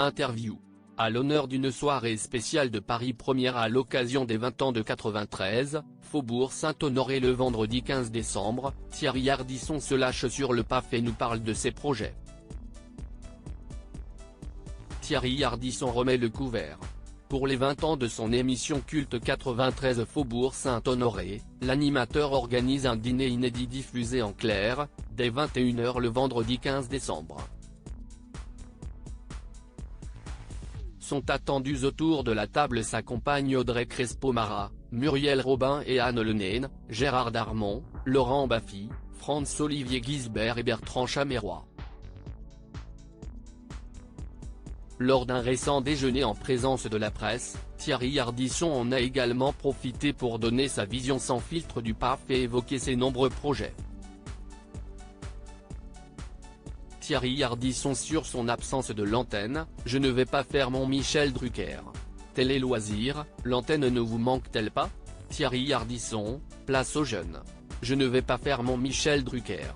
Interview. À l'honneur d'une soirée spéciale de Paris Première à l'occasion des 20 ans de 93, Faubourg Saint-Honoré le vendredi 15 décembre, Thierry Ardisson se lâche sur le PAF et nous parle de ses projets. Thierry Ardisson remet le couvert. Pour les 20 ans de son émission culte 93 Faubourg Saint-Honoré, l'animateur organise un dîner inédit diffusé en clair, dès 21 h le vendredi 15 décembre. Sont attendus autour de la table sa compagne Audrey Crespo-Mara, Muriel Robin et Anne Lenaine, Gérard Darmon, Laurent Baffy, Franz-Olivier Gisbert et Bertrand Chameroy. Lors d'un récent déjeuner en présence de la presse, Thierry Ardisson en a également profité pour donner sa vision sans filtre du PAF et évoquer ses nombreux projets. Thierry Ardisson sur son absence de l'antenne: je ne vais pas faire mon Michel Drucker. Télé Loisirs, l'antenne ne vous manque-t-elle pas? Thierry Ardisson, place aux jeunes. Je ne vais pas faire mon Michel Drucker.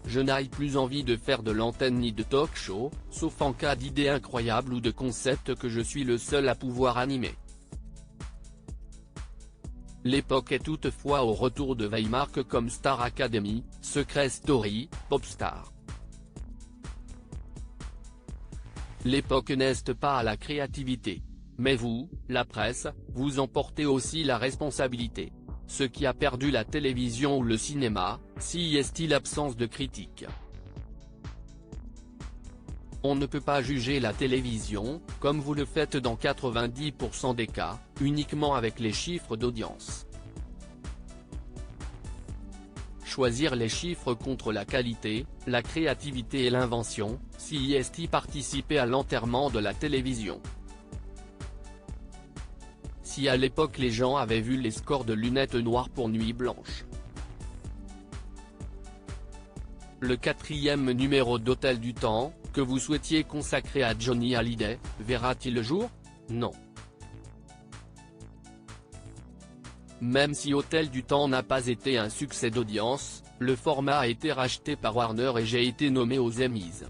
Je n'ai plus envie de faire de l'antenne ni de talk-show, sauf en cas d'idée incroyable ou de concept que je suis le seul à pouvoir animer. L'époque est toutefois au retour de vieilles marques comme Star Academy, Secret Story, Popstar. L'époque n'est pas à la créativité. Mais vous, la presse, vous en portez aussi la responsabilité. Ce qui a perdu la télévision ou le cinéma, si est-il l'absence de critique. On ne peut pas juger la télévision, comme vous le faites dans 90% des cas, uniquement avec les chiffres d'audience. Choisir les chiffres contre la qualité, la créativité et l'invention, si est participer à l'enterrement de la télévision. Si à l'époque les gens avaient vu les scores de Lunettes Noires pour Nuit Blanche. Le 4e numéro d'Hôtel du Temps, que vous souhaitiez consacrer à Johnny Hallyday, verra-t-il le jour? Non. Même si Hôtel du Temps n'a pas été un succès d'audience, le format a été racheté par Warner et j'ai été nommé aux Emmys.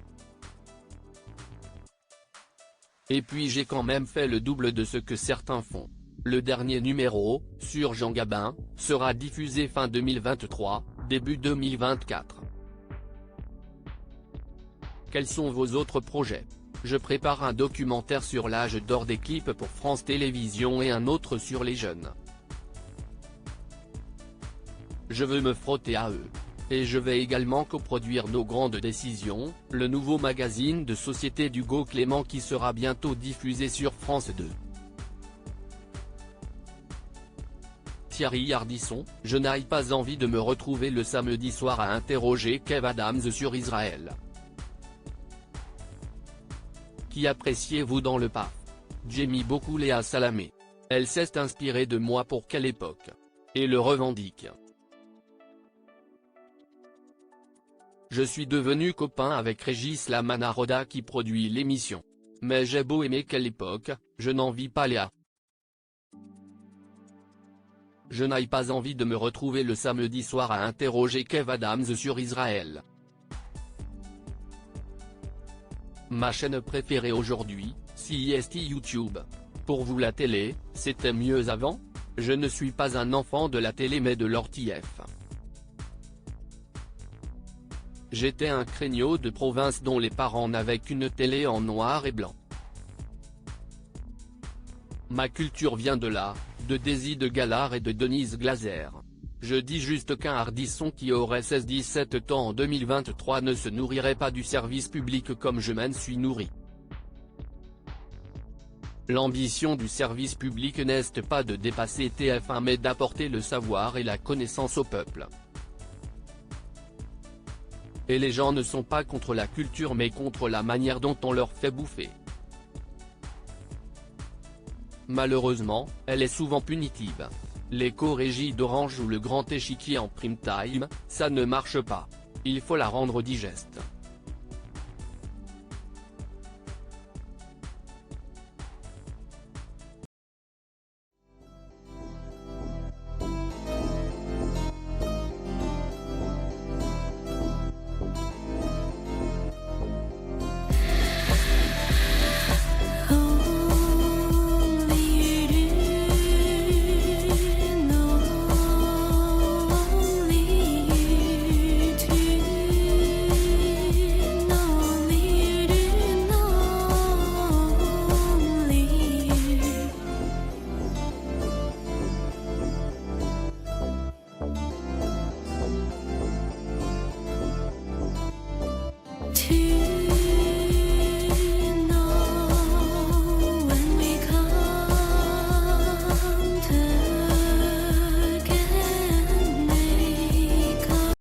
Et puis j'ai quand même fait le double de ce que certains font. Le dernier numéro, sur Jean Gabin, sera diffusé fin 2023, début 2024. Quels sont vos autres projets? Je prépare un documentaire sur l'âge d'or des clips pour France Télévisions et un autre sur les jeunes. Je veux me frotter à eux. Et je vais également coproduire Nos Grandes Décisions, le nouveau magazine de société d'Hugo Clément qui sera bientôt diffusé sur France 2. Thierry Ardisson: je n'ai pas envie de me retrouver le samedi soir à interroger Kev Adams sur Israël. Qui appréciez-vous dans le PAF? J'aime beaucoup Léa Salamé. Elle s'est inspirée de moi pour quelle époque? Et le revendique. Je suis devenu copain avec Régis Lamanaroda qui produit l'émission. Mais j'ai beau aimer quelle époque, je n'envie pas Léa. Je n'ai pas envie de me retrouver le samedi soir à interroger Kev Adams sur Israël. Ma chaîne préférée aujourd'hui, c'est YouTube. Pour vous la télé, c'était mieux avant? Je ne suis pas un enfant de la télé mais de l'orTF. J'étais un craignos de province dont les parents n'avaient qu'une télé en noir et blanc. Ma culture vient de là, de Daisy de Galard et de Denise Glaser. Je dis juste qu'un Ardisson qui aurait 16-17 ans en 2023 ne se nourrirait pas du service public comme je m'en suis nourri. L'ambition du service public n'est pas de dépasser TF1 mais d'apporter le savoir et la connaissance au peuple. Et les gens ne sont pas contre la culture mais contre la manière dont on leur fait bouffer. Malheureusement, elle est souvent punitive. L'éco-régie d'Orange ou le grand échiquier en prime time, ça ne marche pas. Il faut la rendre digeste.